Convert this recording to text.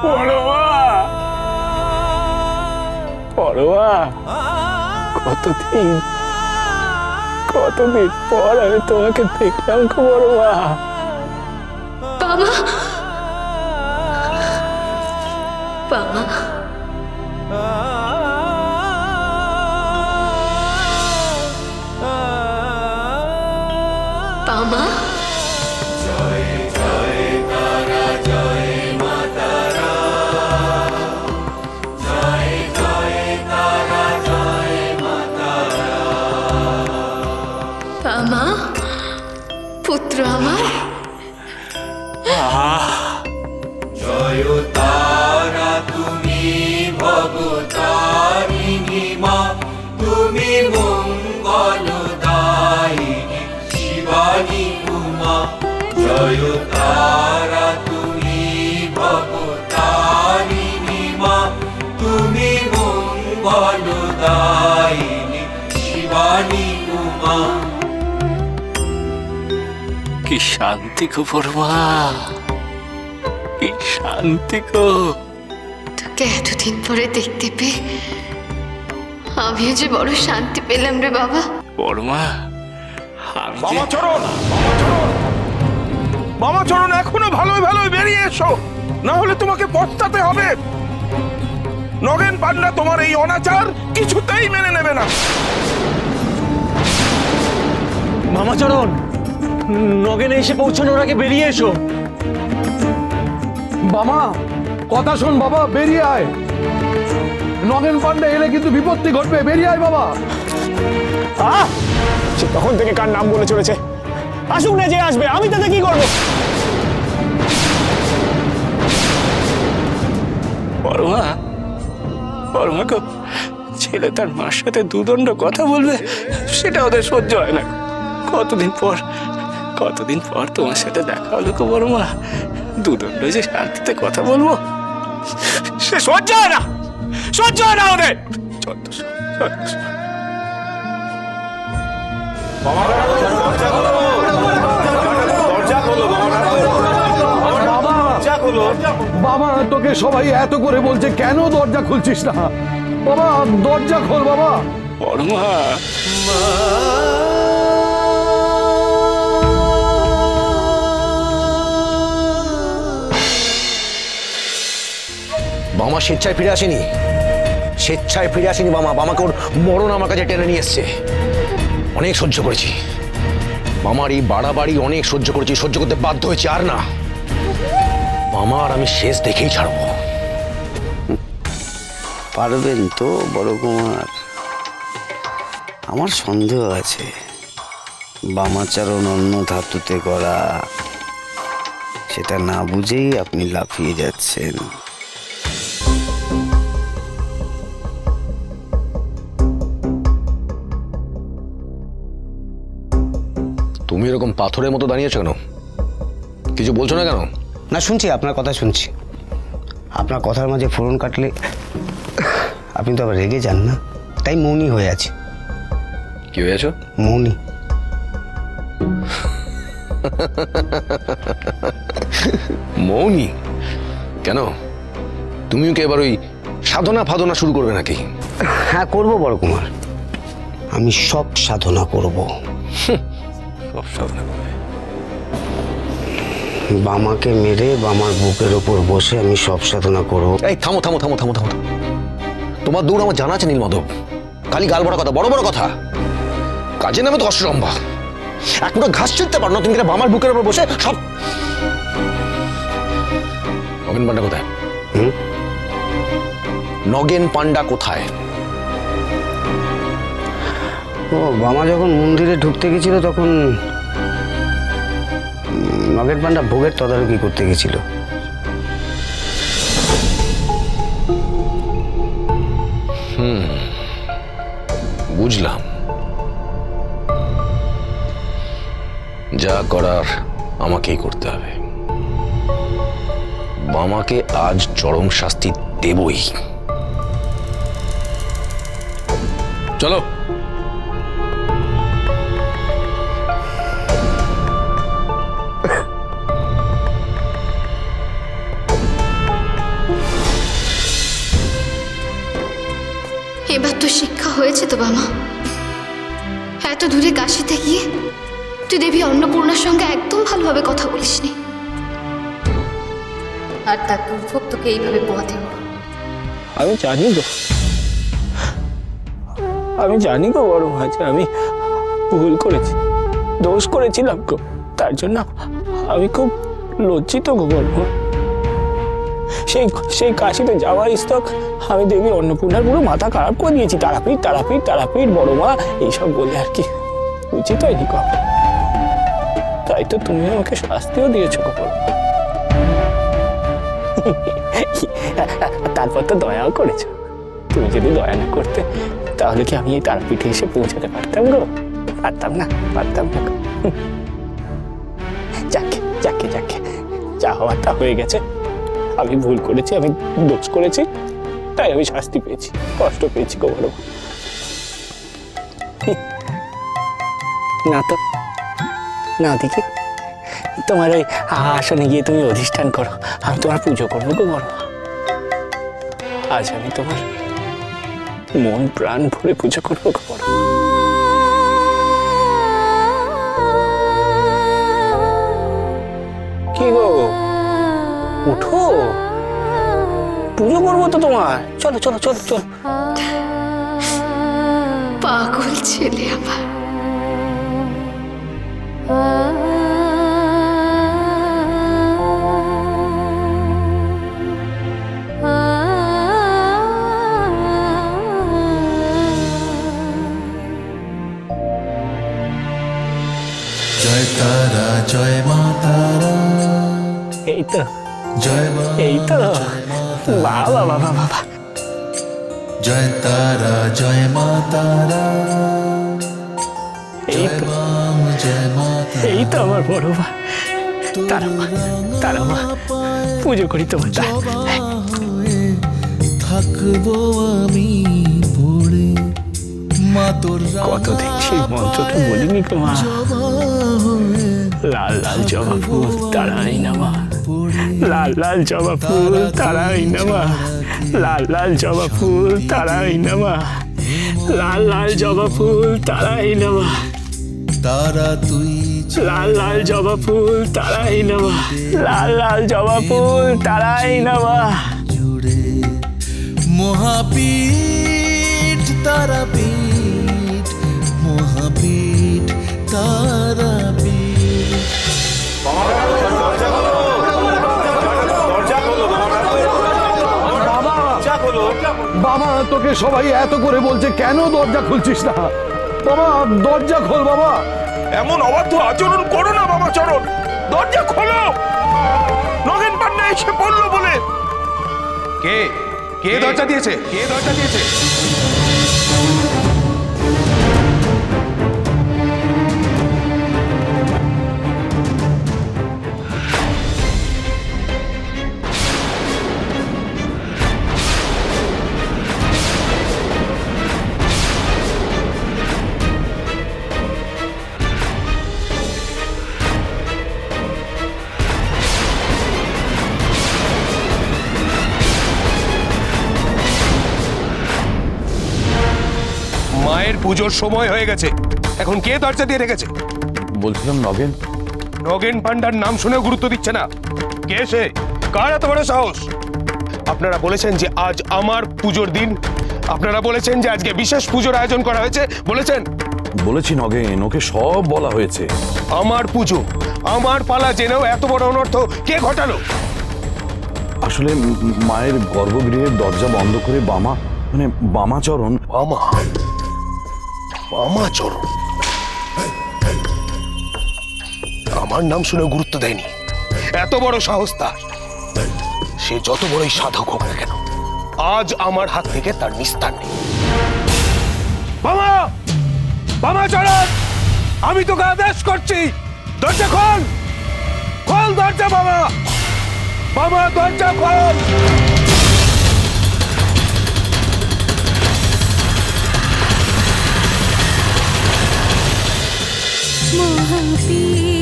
পড়ুয়া পড়ুয়া, কতদিন পর আমি তোমাকে দেখলাম গো পড়ুয়া। বাবা, বাবা, বাবা, বাবা, পুত্র আমার। জয় তারা তুমি ভবতারিণী মা, তুমি মঙ্গলদায়িনী শিবানী উমা। জয় তারা তুমি ভবতারিণী মা, তুমি মঙ্গলদায়িনী শিবানী উমা। কি শান্তি গো পড়ুয়া, কি শান্তি গো। তোকে এতদিন পরে দেখতে পেয়ে আমিও যে বড় শান্তি পেলাম রে বাবা। পড়ুয়া, বামাচরণ এখনো ভালোই ভালোই বেরিয়ে এসো, না হলে তোমাকে পস্তাতে হবে। নগেন পান্ডা তোমার এই অনাচার কিছুতেই মেনে নেবে না। বামাচরণ, নগেন এসে পৌঁছানোর আগে বেরিয়ে এসো। বাবা কথা শোন বাবা, বেরিয়ে আয়। নগেন পান্ডা এলে কিন্তু বিপত্তি ঘটবে, বেরিয়ে আয় বাবা। সে তখন থেকে কার নাম বলে চলেছে, আসুক না যে আসবে, আমি তাতে কি করবো? পড়ুয়া, পড়ুয়া গো, ছেলে তার মার সাথে দুদণ্ড কথা বলবে সেটা ওদের সহ্য হয় না। কতদিন পর তোমার সাথে দেখা হলো গো পড়ুয়া, দুদণ্ড যে শান্তিতে কথা বলবো সে সহ্য হয় না, সহ্য হয় না ওদের। বাবা তোকে সবাই এত করে বলছে, কেন দরজা খুলছিস না? বাবা দরজা খোল বাবা। পড়ুয়া, বাবা স্বেচ্ছায় ফিরে আসেনি, স্বেচ্ছায় ফিরে আসেনি বাবা। বামাকে ওর মরণ আমার কাছে টেনে নিয়ে এসছে। অনেক সহ্য করেছি মামার এই বাড়াবাড়ি, অনেক সহ্য করেছি, সহ্য করতে বাধ্য হয়েছি। আর না, মামার আমি শেষ দেখেই ছাড়বো। পারবেন তো বড় কুমার? আমার সন্দেহ আছে বামাচরণ অন্য ধাতুতে করা, সেটা না বুঝেই আপনি লাফিয়ে যাচ্ছেন। তুমি এরকম পাথরের মতো দাঁড়িয়েছো কেন? কিছু বলছো না কেন? না, শুনছি, আপনার কথা শুনছি। আপনার কথার মাঝে ফোড়ন কাটলে আপনি তো আবার রেগে যান না, তাই মৌনী হয়ে আছে। কি হয়েছো? মৌনী। মৌনী কেন? তুমিও কি এবার ওই সাধনা ফাধনা শুরু করবে নাকি? হ্যাঁ করবো বড় কুমার, আমি সব সাধনা করব। সব সাধনা করবে? বামাকে মেরে বামার বুকের ওপর বসে আমি সব সাধনা করব। এই থামো থামো থামো থামো থামো। তোমার দৌড় আমার জানা আছে নীলমাধব। খালি গাল বড় কথা, বড় বড় কথা। কাজে নামে তো অষ্টরম্ভা। এক মুঠো ঘাস ছিঁড়তে পারো না তুমি, বামার বুকের ওপর বসে সব। নগেন পান্ডা কোথায়? নগেন পান্ডা কোথায়? ও বামা যখন মন্দিরে ঢুকতে গেছিল তখন নগেন পান্ডা ভোগের তদারকি করতে গেছিল। বুঝলাম। যা করার আমাকেই করতে হবে। বামাকে আজ চরম শাস্তি দেবই। চলো। এবার তো শিক্ষা হয়েছে তো বাবা। এত দূরে কাশিতে গিয়ে তুই দেবী অন্নপূর্ণার সঙ্গে একদম ভালোভাবে কথা বলিসনি, আর তার দুর্ভোগ তোকে এইভাবে পোহাতে হলো। আমি জানি গো, আমি জানি গো বড় মা যে আমি ভুল করেছি, দোষ করেছিলাম গো। তার জন্য আমি খুব লজ্জিত গো বড় মা। সেই কাশিতে যাওয়ার স্তক আমি দেবী অন্নপূর্ণার পুরো মাথা খারাপ করে দিয়েছি। তারাপীঠ তারাপীঠ তারাপীঠ বড় মা এইসব বলে আর কি উচিত হয়নি গো। তাই তো তুমি আমাকে শাস্তিও দিয়েছো গো বড় মা। তারপর তো দয়াও করেছো। তুমি যদি দয়া না করতে তাহলে কি আমি এই তারাপীঠে এসে পৌঁছাতে পারতাম গো? পারতাম না, পারতাম না গো। যাকে যাকে যাকে যা হওয়ার তা হয়ে গেছে। আমি ভুল করেছি, আমি দোষ করেছি, তাই আমি শাস্তি পেয়েছি, কষ্ট পেয়েছি গো বড় মা। না তো না দেখি, তোমার ওই আসনে গিয়ে তুমি অধিষ্ঠান করো, আমি তোমার পুজো করবো গো বড় মা। আজ আমি তোমার মন প্রাণ ভরে পুজো করবো গো বড় মা। কি গো, উঠো, পুজো করবো তো তোমার। চলো চলো চলো চলো। পাগল ছেলে আমার। জয় তারা জয় মা তারা, এই তো জয় মা, এই তো বাবা বাবা বাবা। জয় তারা জয় মা তারা, এই তো জয় মা তারা। এই তো আমার বড় মা। তারা মা, তারা মা, পুজো করি তোমার। থাকবো আমি পড়ে মা তোর, কতদিন সেই মন্ত্রটা বলিনি গো মা। লাল লাল জবা ফুল তারাই নামা, লাল লাল জবা ফুল তারাই নামা, লাল লাল জবা ফুল তারাই নামা, লাল লাল জবা ফুল তারাই নামা, তারা তুই লাল লাল জবা ফুল তারাই নামা, লাল লাল জবা ফুল তারাই নামা। জুড়ে মহাপীঠ তারাপীঠ, মহাপীঠ তারাপীঠ। বাবা, তোকে সবাই এত করে বলছে, কেন দরজা খুলছিস না? বাবা দরজা খোল বাবা। এমন অবাধ্য আচরণ করো না বাবা চরণ, দরজা খোলো। নগেন পান্ডা এসে পড়লো বলে। কে কে দরজা দিয়েছে? কে দরজা দিয়েছে? মায়ের পুজোর সময় হয়ে গেছে, এখন কে দরজা দিয়ে রেখেছে? বলছিলাম নগেন। নগেন পান্ডার নাম শুনেও গুরুত্ব দিচ্ছে না। কে সে? কার এত বড় সাহস? আপনারা বলেছেন যে আজ আমার পুজোর দিন, আপনারা বলেছেন যে আজকে বিশেষ পুজোর আয়োজন করা হয়েছে, বলেছেন? বলেছি নগেন, ওকে সব বলা হয়েছে। আমার পুজো, আমার পালা জেনেও এত বড় অনর্থ কে ঘটালো? আসলে মায়ের গর্ভগৃহের দরজা বন্ধ করে বামাচরণ। বামাচরণ আমার নাম শুনে গুরুত্ব দেয়নি। এত বড় সাহস তার। সে যত বড়ই সাধক হোক না কেন, আজ আমার হাত থেকে তার নিস্তার নেই। বামাচরণ, আমি তোকে আদেশ করছি, দরজা খোল, খোল দরজা। বাবা দরজা খোল। মহাপীঠ